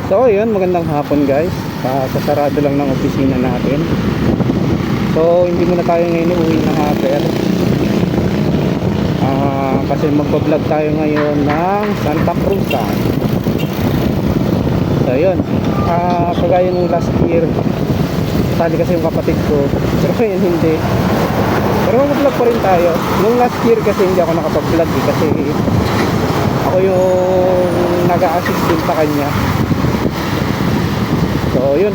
So yun, magandang hapon guys. Sasarado lang ng opisina natin. So hindi muna tayo ngayon uuwi ng after. Kasi magpa-vlog tayo ngayon ng Santa Cruz. So yun, kagaya nung last year, sali kasi yung kapatid ko, pero ngayon hindi. Pero mag-vlog pa rin tayo. Nung last year kasi hindi ako nakapag-vlog kasi ako yung nag-a-assist din sa kanya. So yun,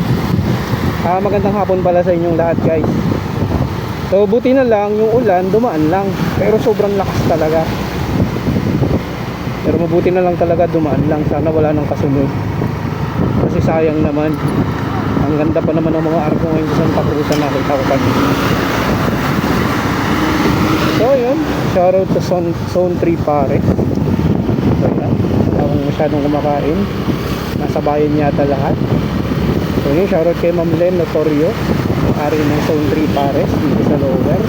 magandang hapon pala sa inyong lahat guys. So buti na lang yung ulan dumaan lang, pero sobrang lakas talaga. Pero mabuti na lang talaga dumaan lang, sana wala nang kasunod. Kasi sayang naman, ang ganda pa naman ng mga arko ngayon sa Santa Cruz na nakita ko kanina. So yun, shoutout sa Zone 3 pare. So yan, akong masyadong kumakain, nasa bayan yata lahat. So yun, shoutout kay Ma'am Len Notorio, ari ng Zone 3 pares dito sa Lower.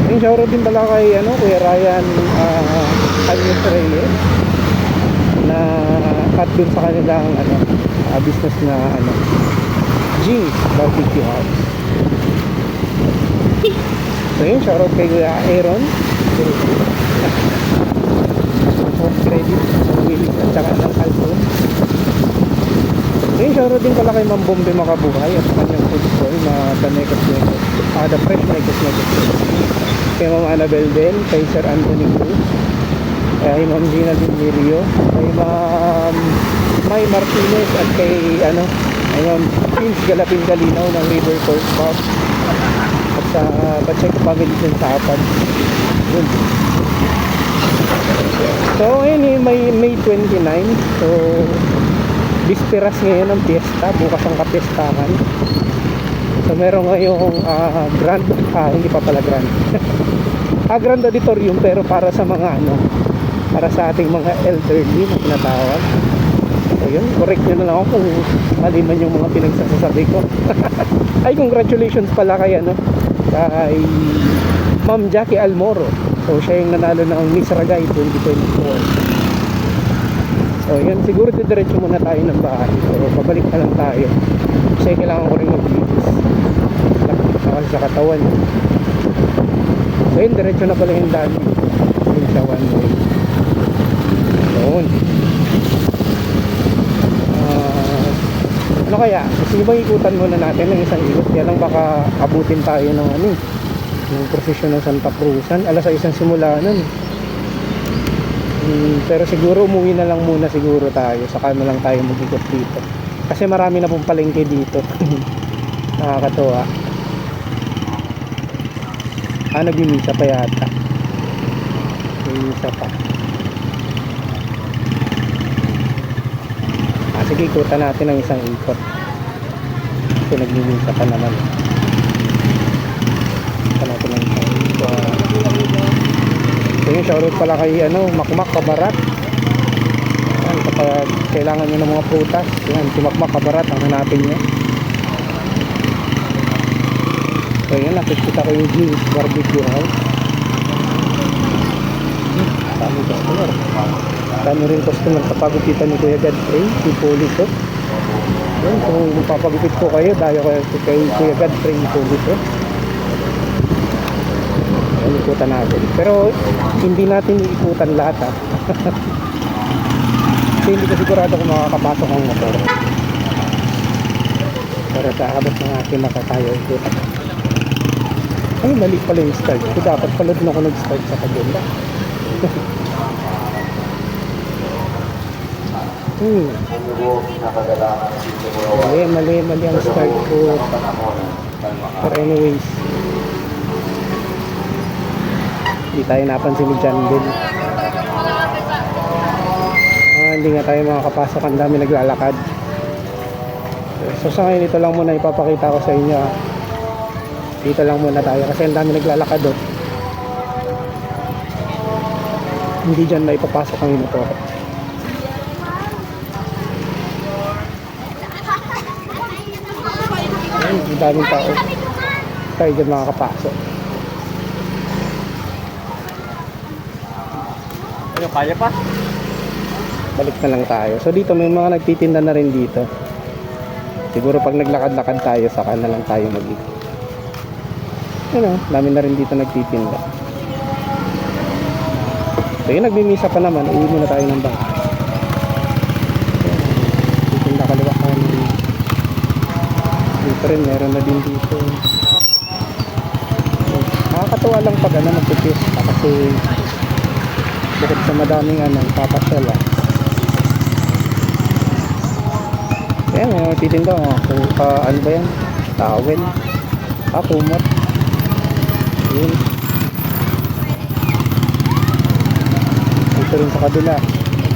Yung shoutout din pala kay Kuya Ryan Agnes Reyes na at dun sa kanilang business na G's Barbecue House. So yun, shoutout kay Kuya Aaron Home Credit Willis at saka ng Alton. So yun, shoutout din pala kay Ma'am Bombe Makabuhay at kanyang food stall na The Nekos Nekos, The Fresh Nekos Nekos, kay Ma'am Annabel Den, kay Sir Anthony Cruz, kay Ma'am Gina Dimirio, kay Ma'am May Martinez at kay Ma'am Pins Galapin Galinaw ng River Court Pub at sa Pacheco Family din sa Apad. Yun. So ngayon May 29. So bisperas ngayon ng piyesta, bukas ang kapiestahan. So meron ngayong grand, hindi pa pala grand grand auditorium, pero para sa mga para sa ating mga elderly na tinatawag. So yun, correct nyo na lang ako kung mali man yung mga pinagsasasabi ko. Ay, congratulations pala kay kay Ma'am Jackie Almoro. So siya yung nanalo ng Miss Ragay 2024. So yun, siguro diretso muna tayo ng bahay. So pabalik na lang tayo kasi kailangan ko rin mag-linis sa katawan. So yun, diretso na pala yung daan yun sa one way. Yun. Ano kaya? Gusto nyo bang ikutan muna natin ng isang ikot? Kaya lang baka abutin tayo ng yung prosesyon ng Santa Cruzan. Alas sa isang simula nun. Pero siguro umuwi na lang muna siguro tayo, saka na lang tayo mag-ikot dito kasi marami na pong palengke dito. Nakakatuwa. Nagmimisa pa yata. Nagmimisa pa. Sige, ikutan natin ang isang ikot kasi nagmimisa pa naman. Ikutan natin ang isang ikot. So yun, shoutout pala kay Makmak Kabarat. Yan, kapag kailangan nyo ng mga prutas, yan, si Makmak Kabarat ang hanapin nyo. So yun, nakikita ko yung G's Barbecue House. Dami customer. Dami rin customer sa pagupitan ni Kuya Godfrey, si Polito. Yan, kung papagupit ko kayo, dayo kayo kay Kuya Godfrey, Polito. Ikutan natin, pero hindi natin ikutan lahat kasi hindi ko sigurado kung makakapasok ang motor, pero sa abot ng akin nakatayo ikutan. Ay, mali pala yung start ko, dapat pala din ako nag-start sa kagenda. Mali ang start ko, but anyways, hindi tayo napansin ni John din. Hindi nga tayo makakapasok, ang dami naglalakad. So sa ngayon ito lang muna ipapakita ko sa inyo. Dito lang muna tayo kasi ang dami naglalakad doon. Hindi dyan maipapasok ang motor. Ang daming tao. Tayo dyan makakapasok. Ano, kaya pa? Balik na lang tayo. So dito may mga nagtitinda na rin dito. Siguro pag naglakad-lakad tayo, saka na lang tayo mag-ikot. Ano, dami na rin dito nagtitinda. So yun, nagmimisa pa naman. Uwi muna tayo ng bahay. Titinda kaliwa kanan. Dito rin, meron na din dito. Nakakatuwa lang pag ano, magpipista kasi bukod sa madaming ano, papasyala. Ayan, may titinda ko. Ano ba yan? Towel. Kumot. Yun. Ito rin sa kabila.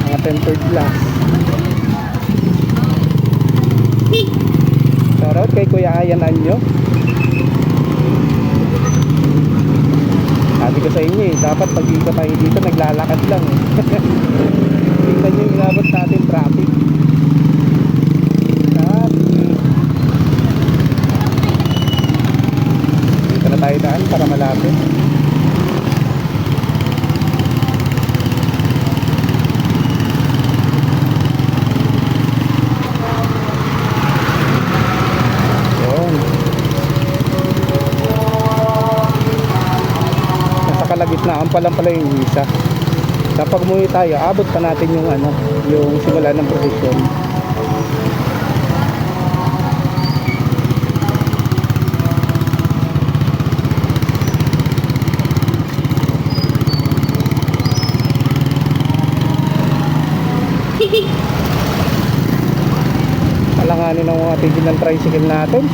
Mga tempered glass. Shoutout kay Kuya Ayan Anyo. Sabi ko sa inyo dapat pag ikot tayo dito, naglalakad lang. Tingnan nyo yung inabot natin traffic. Dito na tayo daan para malapit. Yun. Nasa kalagitnaan pa lang pala yung isa. Kapag umuwi tayo, abot pa natin yung ano, yung simula ng prosesyon. Alanganin ng mga tigil ng tricycle natin.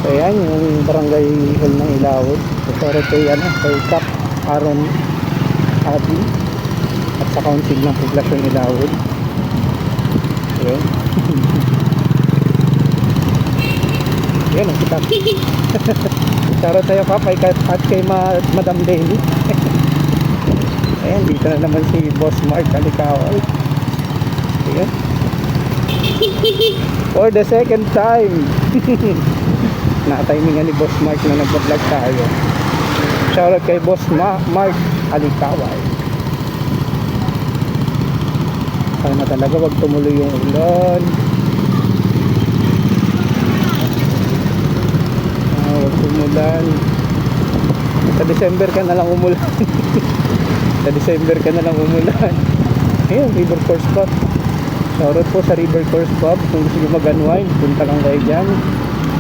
So yan yung barangay hall ng Ilawod. So kay ano, kay Cap Aaron Abi at sa council ng poblasyon Ilawod. Yun. Yan ang kita. Shoutout tayo Cap at kay Madam Deli. Ayan, dito na naman si Boss Mark Alikawal. Ayan. For the second time. Naka-timingan ni Boss Mark na nag-vlog tayo. Shoutout kay Boss Mark Alikawal. Sana talaga wag tumuloy yung ulan. Wag tumulan. Sa December ka na lang umulan. Sa December ka na lang umulan. Ayun, River Course Pub. Shoutout po sa River Course Pub. Kung gusto nyo mag-unwind, punta lang kayo dyan.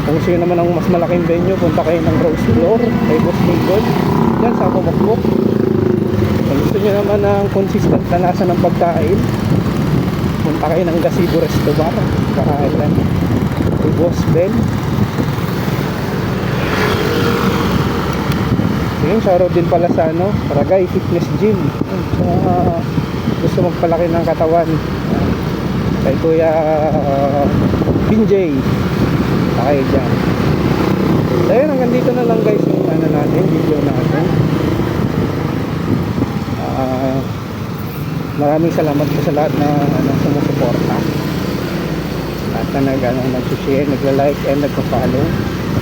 Kung gusto nyo naman ang mas malaking venue, punta kayo ng Rose Floor kay Boss Mingol. Yan sa Bumukbuk. Kung gusto nyo naman ang consistent na lasa ng pagkain, punta kayo ng Gazebo Resto Bar. Kakailan kay Boss Ben. Yun, shoutout din pala sa ano, Ragay Fitness Gym. Sa gusto magpalaki ng katawan, kay Kuya Pinjay, okay dyan. So yun, hanggang dito na lang guys yung ano natin, video natin. Maraming salamat po sa lahat na sumusuporta, at na nag-share, nagla-like and nagpa-follow.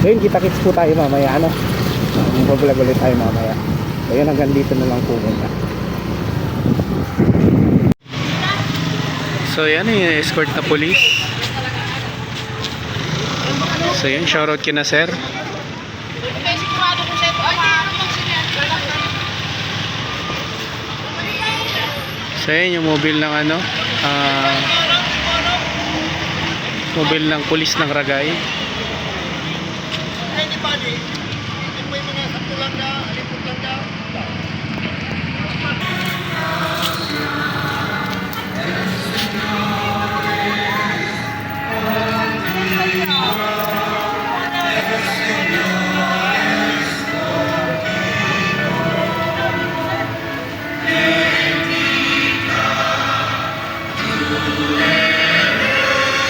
So yun, kita-kits po tayo mamaya, mag-vlog ulit tayo mamaya. So yun, hanggang dito na lang po muna. So yan, yung escort na police. So yun, shoutout kina sir. So yan yung mobile ng ano, mobile ng police ng Ragay.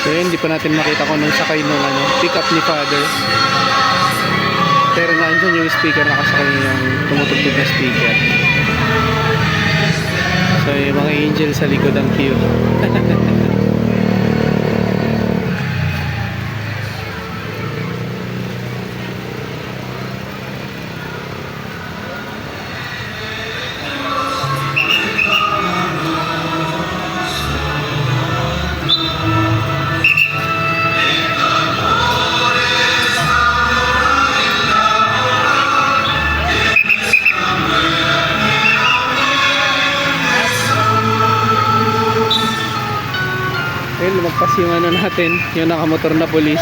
So yun, hindi pa natin makita kung nung sakay nung pick up ni Father. Pero nandun yung speaker, nakasakay yung tumutugtog na speaker. So yung mga angel sa likod ang cute. ano natin, yung nakamotor na pulis.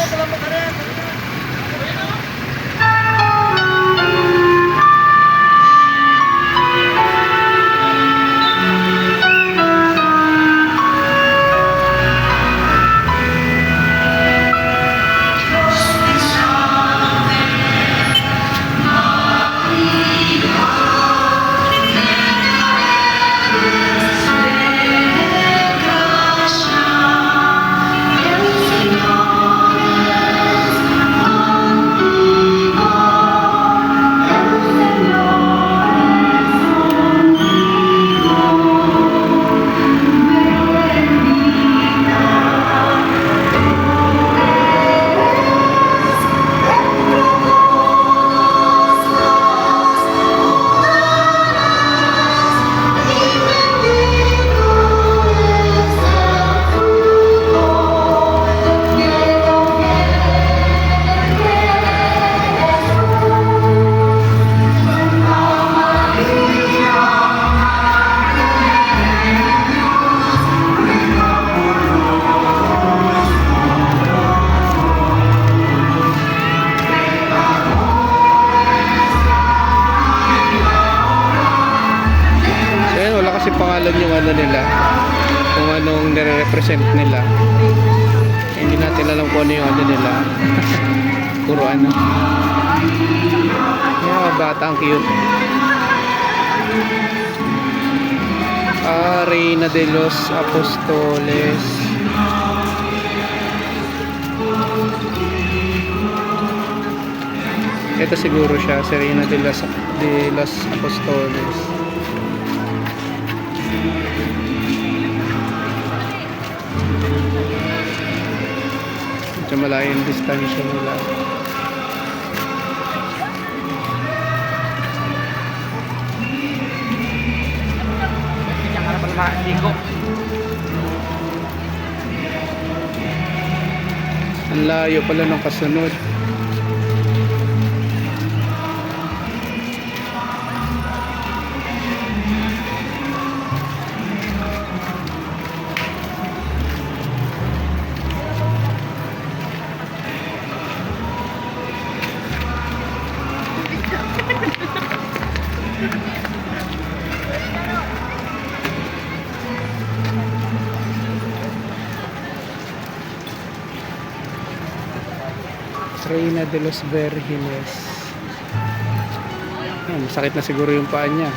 Kasi pangalan yung ano nila, kung anong nire-represent nila. Hindi natin alam kung ano yung ano nila. Puro ano. Yung mga bata ang cute. Reina de los Apostoles. Ito siguro siya, si Reina de los Apostoles. Medyo malayo yung distansya nila. Ang layo pala ng kasunod. Reina de los Virgenes. Masakit na siguro yung paa niya.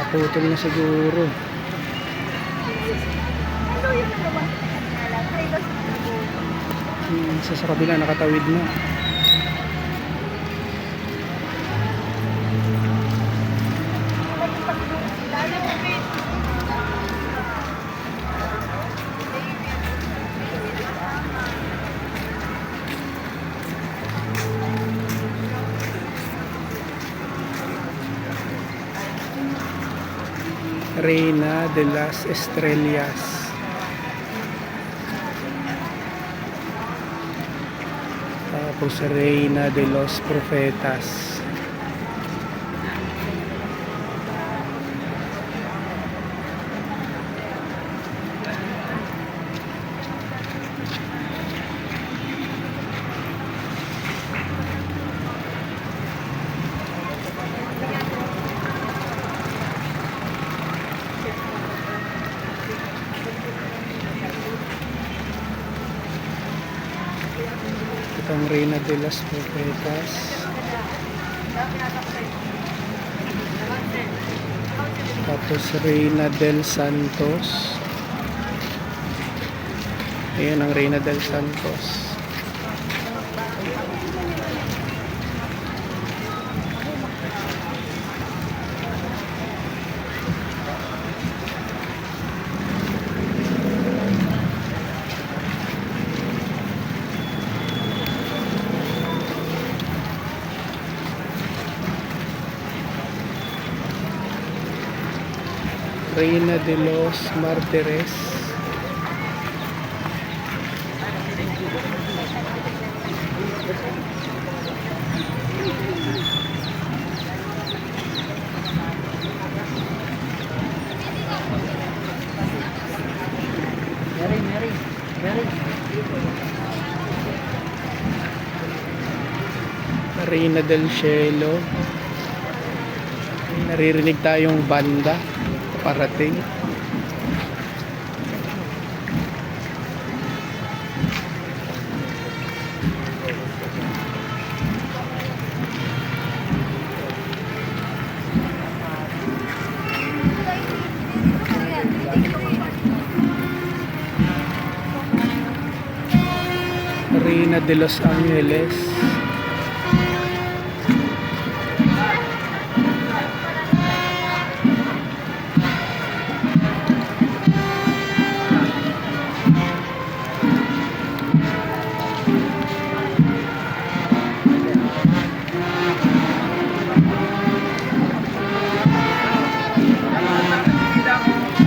Putol na siguro. Sa kabila nakatawid na. Reina de las Estrellas. Tapos Reina de los Profetas. Itong Reina de las Profetas. Tapos Reina del Santos. Ayan ang Reina del Santos. Reina de los Martires. Reina del Cielo. May naririnig tayong banda parating. Reina de los Angeles.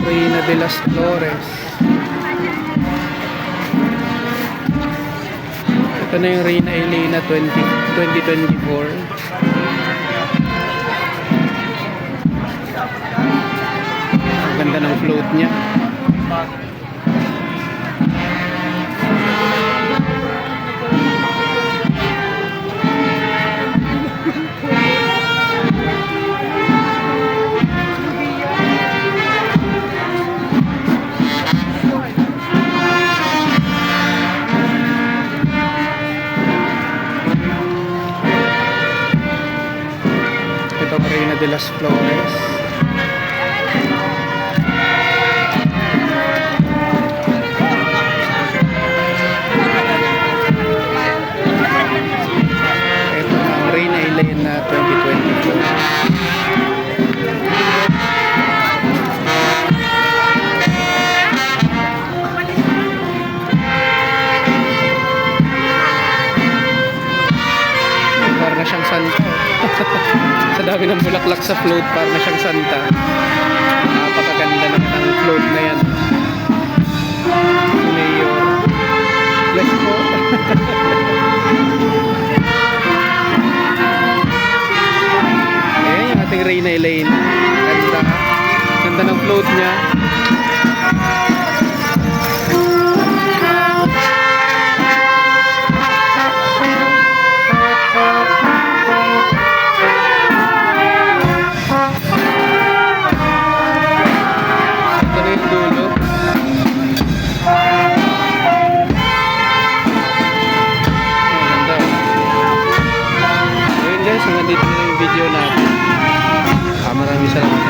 Reina de las Flores. Ito na yung Reina Elena 2024. Ang ganda ng float niya. Ito ang Reina de las Flores. Ito ang Reina Elena 2024. Para na siyang santa. Sa dami ng bulaklak sa float, para na siyang santa. Napakaganda naman ang float na yan. Mayor. Bless po. Ayan yung ating Reina Elena. Ganda. Ganda ng float niya. Hanggang dito na yung video natin. Maraming salamat.